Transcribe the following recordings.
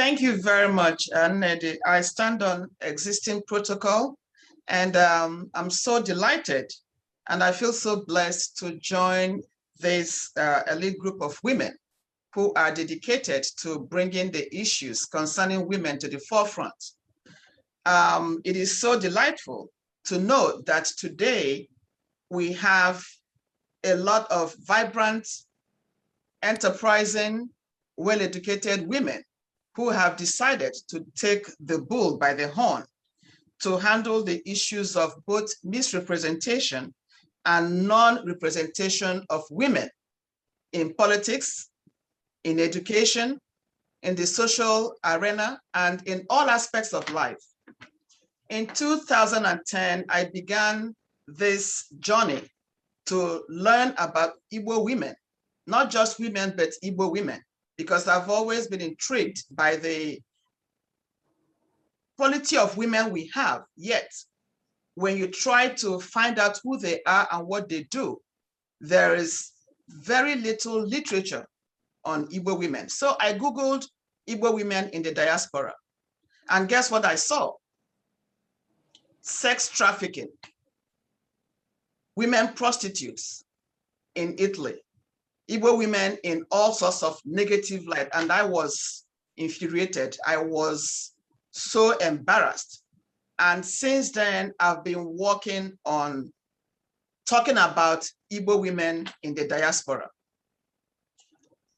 Thank you very much, Nedi. I stand on existing protocol, and I'm so delighted, and I feel so blessed to join this elite group of women who are dedicated to bringing the issues concerning women to the forefront. It is so delightful to know that today we have a lot of vibrant, enterprising, well-educated women who have decided to take the bull by the horn to handle the issues of both misrepresentation and non-representation of women in politics, in education, in the social arena, and in all aspects of life. In 2010, I began this journey to learn about Igbo women, not just women, but Igbo women, because I've always been intrigued by the quality of women we have. Yet, when you try to find out who they are and what they do, there is very little literature on Igbo women. So I Googled Igbo women in the diaspora. And guess what I saw? Sex trafficking, women prostitutes in Italy, Igbo women in all sorts of negative light. And I was infuriated. I was so embarrassed. And since then, I've been working on talking about Igbo women in the diaspora.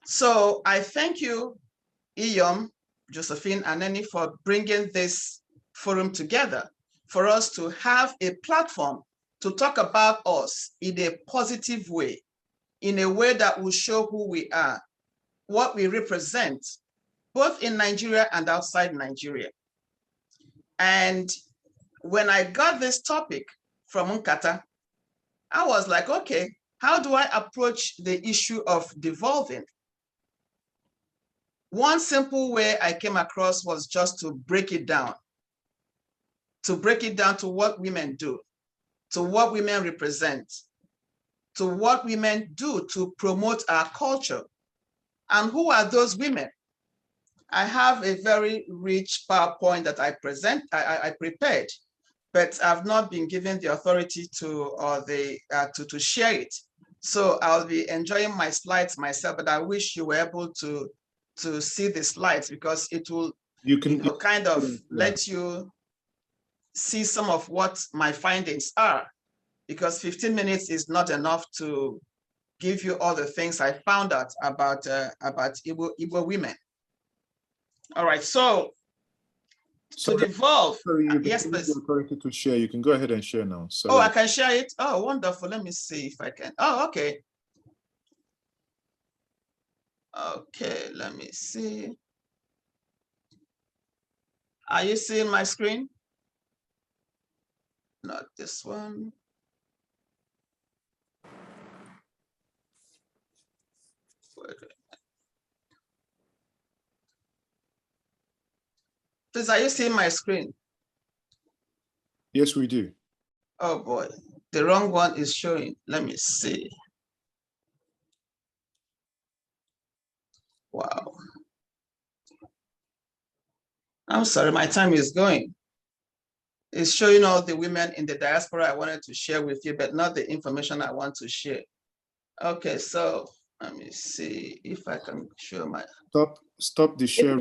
So I thank you, Iyom, Josephine, and Annie, for bringing this forum together for us to have a platform to talk about us in a positive way, in a way that will show who we are, what we represent, both in Nigeria and outside Nigeria. And when I got this topic from Nkata, I was like, okay, how do I approach the issue of devolving? One simple way I came across was just to break it down to what women do, to what women represent, to what women do to promote our culture. And who are those women? I have a very rich PowerPoint that I prepared, but I've not been given the authority to share it. So I'll be enjoying my slides myself, but I wish you were able to see the slides, because it will kind of let you see some of what my findings are, because 15 minutes is not enough to give you all the things I found out about Igbo women. All right, so to devolve, yes, please. Authority to share. You can go ahead and share now. So. Oh, I can share it. Oh, wonderful. Let me see if I can. Oh, okay. Okay, let me see. Are you seeing my screen? Not this one. Please, are you seeing my screen? Yes, we do. Oh boy, the wrong one is showing. Let me see. Wow. I'm sorry, my time is going. It's showing all the women in the diaspora I wanted to share with you, but not the information I want to share. Okay, so let me see if I can show my. Stop the share.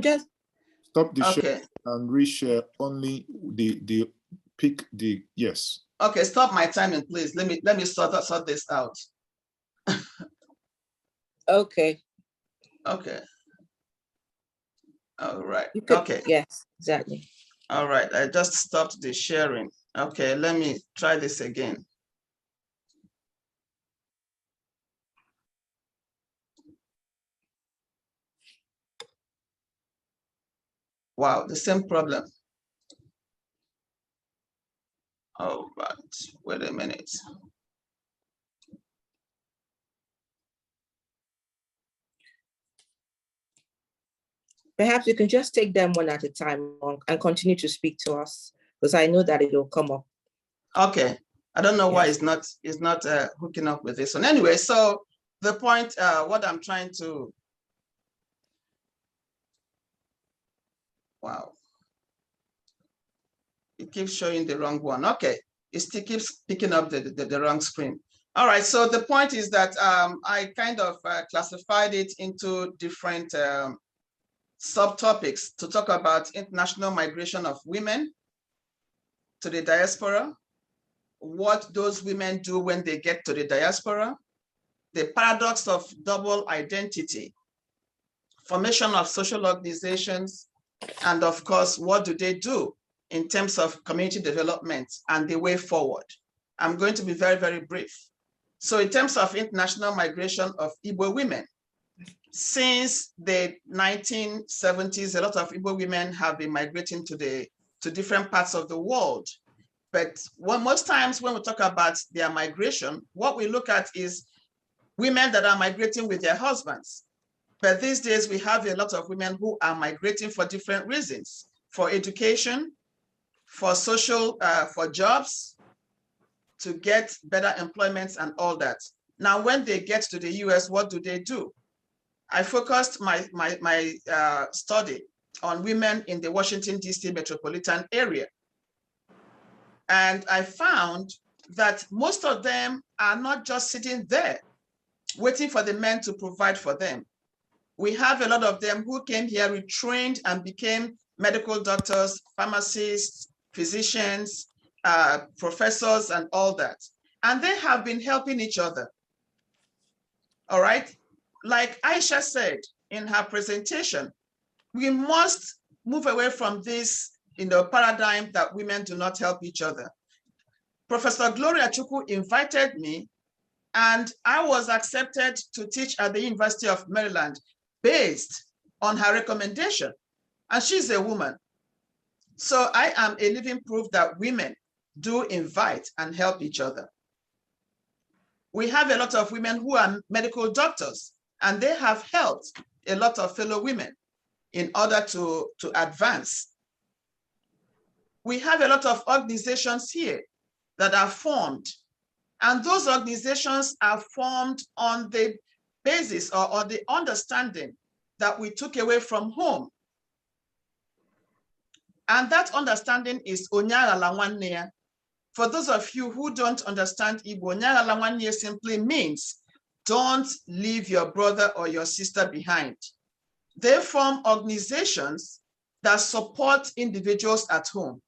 Stop the share and reshare only the pick the yes. Okay, stop my timing, please. Let me sort this out. Okay. Okay. All right. Okay. Yes, exactly. All right. I just stopped the sharing. Okay, let me try this again. Wow, the same problem. All right. Wait a minute. Perhaps you can just take them one at a time and continue to speak to us, because I know that it will come up. Okay. I don't know why it's not hooking up with this one. Anyway, so the point, what I'm trying to Wow. It keeps showing the wrong one. Okay, it still keeps picking up the wrong screen. All right, so the point is that I kind of classified it into different subtopics to talk about international migration of women to the diaspora, what those women do when they get to the diaspora, the paradox of double identity, formation of social organizations, and of course, what do they do in terms of community development and the way forward. I'm going to be very, very brief. So in terms of international migration of Igbo women, since the 1970s, a lot of Igbo women have been migrating to different parts of the world. But most times when we talk about their migration, what we look at is women that are migrating with their husbands. But these days we have a lot of women who are migrating for different reasons, for education, for social, for jobs, to get better employment and all that. Now, when they get to the US, what do? I focused my study on women in the Washington, DC metropolitan area. And I found that most of them are not just sitting there waiting for the men to provide for them. We have a lot of them who came here, retrained and became medical doctors, pharmacists, physicians, professors, and all that. And they have been helping each other. All right? Like Aisha said in her presentation, we must move away from this paradigm that women do not help each other. Professor Gloria Chukwu invited me, and I was accepted to teach at the University of Maryland based on her recommendation. And she's a woman. So I am a living proof that women do invite and help each other. We have a lot of women who are medical doctors, and they have helped a lot of fellow women in order to advance. We have a lot of organizations here that are formed, and those organizations are formed on the basis or on the understanding that we took away from home. And that understanding is Onyaghala Nwanne ya. For those of you who don't understand Igbo, Onyaghala Nwanne ya simply means don't leave your brother or your sister behind. They form organizations that support individuals at home.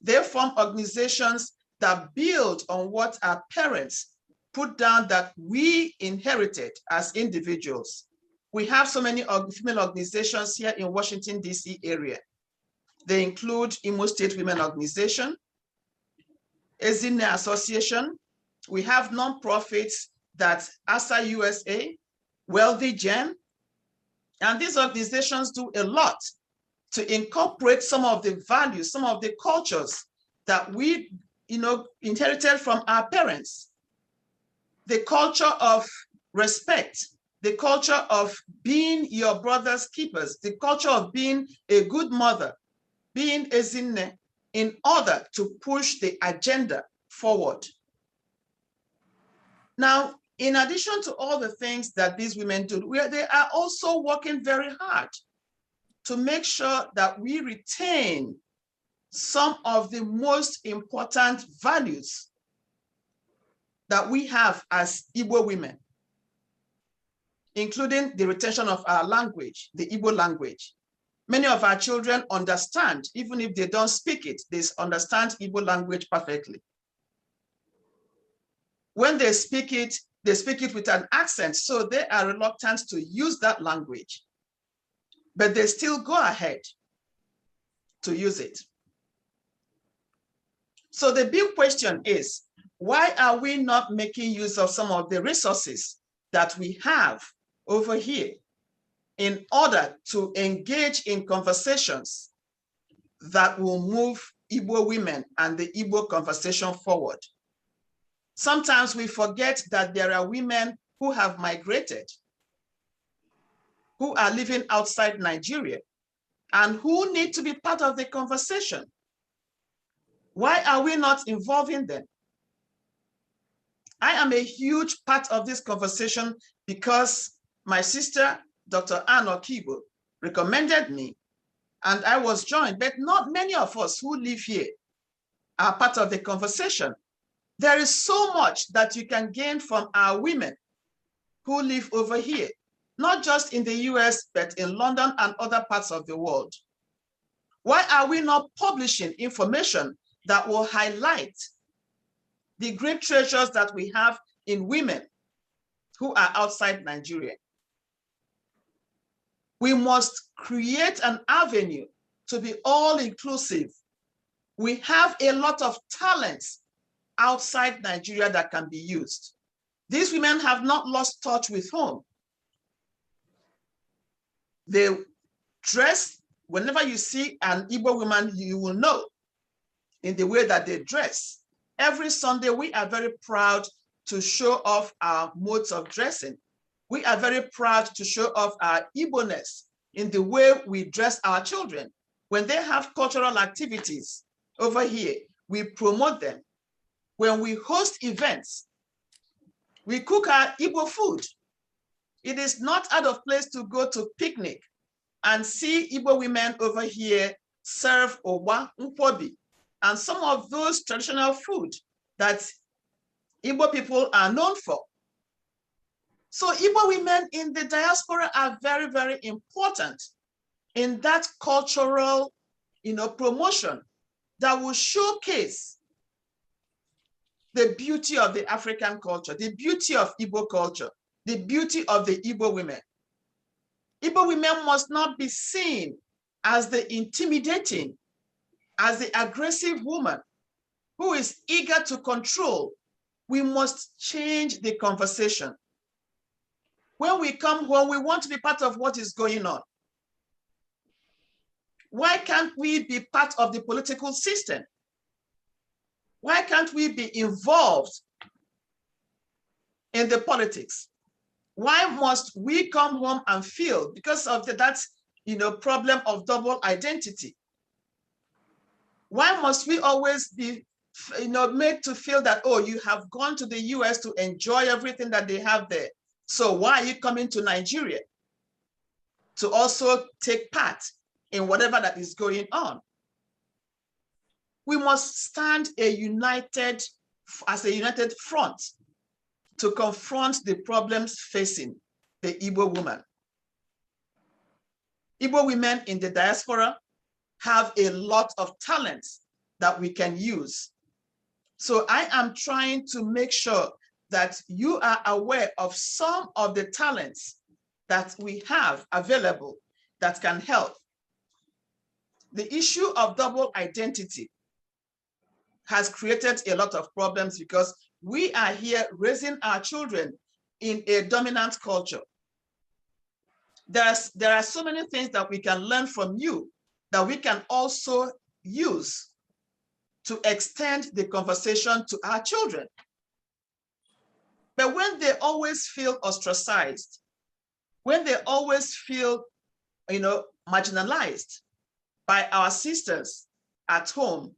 They form organizations that build on what our parents put down that we inherited as individuals. We have so many female organizations here in Washington, DC area. They include Imo State Women Organization, Ezinne Association. We have nonprofits that ASA USA, Wealthy Gen, and these organizations do a lot to incorporate some of the values, some of the cultures that we inherited from our parents. The culture of respect, the culture of being your brother's keepers, the culture of being a good mother, being Ezinne, in order to push the agenda forward. Now, in addition to all the things that these women do, they are also working very hard to make sure that we retain some of the most important values that we have as Igbo women, including the retention of our language, the Igbo language. Many of our children understand, even if they don't speak it, they understand Igbo language perfectly. When they speak it with an accent, so they are reluctant to use that language, but they still go ahead to use it. So the big question is, why are we not making use of some of the resources that we have over here in order to engage in conversations that will move Igbo women and the Igbo conversation forward? Sometimes we forget that there are women who have migrated, who are living outside Nigeria, and who need to be part of the conversation. Why are we not involving them? I am a huge part of this conversation because my sister, Dr. Ann Okigbo, recommended me and I was joined, but not many of us who live here are part of the conversation. There is so much that you can gain from our women who live over here, not just in the US, but in London and other parts of the world. Why are we not publishing information that will highlight the great treasures that we have in women who are outside Nigeria? We must create an avenue to be all-inclusive. We have a lot of talents outside Nigeria that can be used. These women have not lost touch with home. They dress, whenever you see an Igbo woman, you will know in the way that they dress. Every Sunday, we are very proud to show off our modes of dressing. We are very proud to show off our Igbo-ness in the way we dress our children. When they have cultural activities over here, we promote them. When we host events, we cook our Igbo food. It is not out of place to go to picnic and see Igbo women over here serve owa, nkwobi, and some of those traditional food that Igbo people are known for. So Igbo women in the diaspora are very, very important in that cultural, promotion that will showcase the beauty of the African culture, the beauty of Igbo culture, the beauty of the Igbo women. Igbo women must not be seen as the intimidating, as the aggressive woman who is eager to control. We must change the conversation. When we come home, we want to be part of what is going on. Why can't we be part of the political system? Why can't we be involved in the politics? Why must we come home and feel, because of that problem of double identity? Why must we always be made to feel that, oh, you have gone to the US to enjoy everything that they have there, so why are you coming to Nigeria to also take part in whatever that is going on? We must stand as a united front to confront the problems facing the Igbo woman. Igbo women in the diaspora have a lot of talents that we can use. So I am trying to make sure that you are aware of some of the talents that we have available that can help. The issue of double identity has created a lot of problems because we are here raising our children in a dominant culture. There are so many things that we can learn from you that we can also use to extend the conversation to our children. But when they always feel ostracized, when they always feel, marginalized by our sisters at home,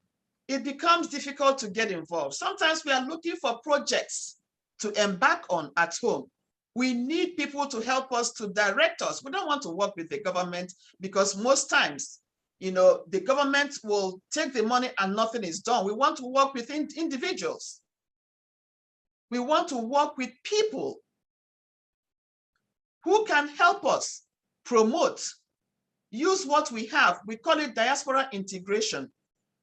it becomes difficult to get involved. Sometimes we are looking for projects to embark on at home. We need people to help us, to direct us. We don't want to work with the government because most times, the government will take the money and nothing is done. We want to work with individuals. We want to work with people who can help us promote, use what we have. We call it diaspora integration.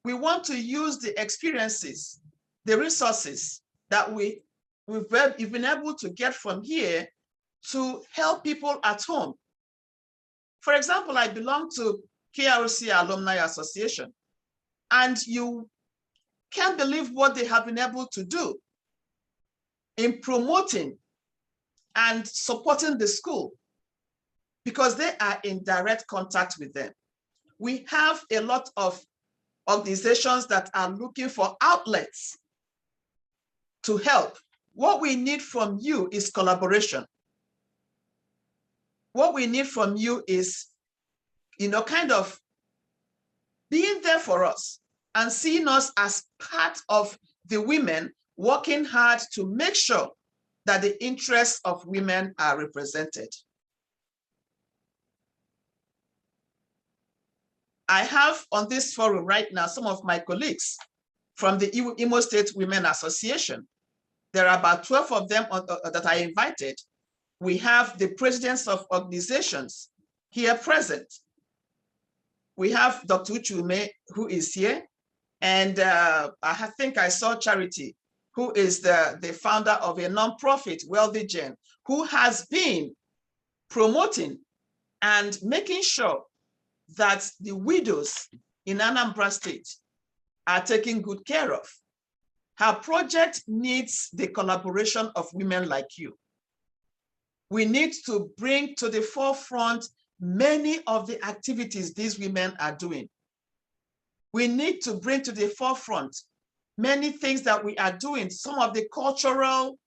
We want to use the experiences, the resources that we've been able to get from here to help people at home. For example, I belong to KRC Alumni Association, and you can't believe what they have been able to do in promoting and supporting the school because they are in direct contact with them. We have a lot of organizations that are looking for outlets to help. What we need from you is collaboration. What we need from you is, kind of being there for us and seeing us as part of the women working hard to make sure that the interests of women are represented. I have on this forum right now some of my colleagues from the Imo State Women Association. There are about 12 of them that I invited. We have the presidents of organizations here present. We have Dr. Uchume, who is here, and I think I saw Charity, who is the founder of a nonprofit, Wealthy Gen, who has been promoting and making sure that the widows in Anambra State are taken good care of. Her project needs the collaboration of women like you. We need to bring to the forefront many of the activities these women are doing. We need to bring to the forefront many things that we are doing, some of the cultural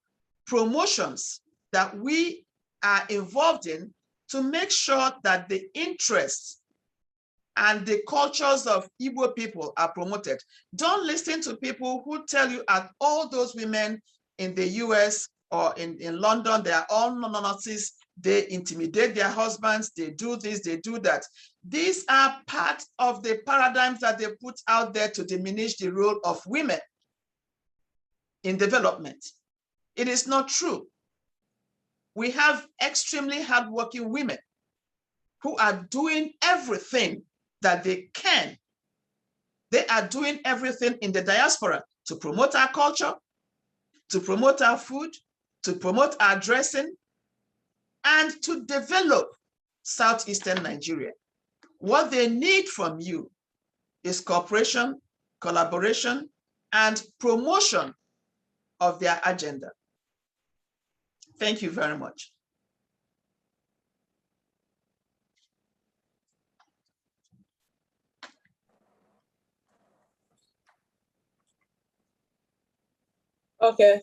promotions that we are involved in to make sure that the interests and the cultures of Igbo people are promoted. Don't listen to people who tell you that all those women in the US or in London, they are all Nazis, they intimidate their husbands, they do this, they do that. These are part of the paradigms that they put out there to diminish the role of women in development. It is not true. We have extremely hardworking women who are doing everything that they can. They are doing everything in the diaspora to promote our culture, to promote our food, to promote our dressing, and to develop Southeastern Nigeria. What they need from you is cooperation, collaboration, and promotion of their agenda. Thank you very much. Okay.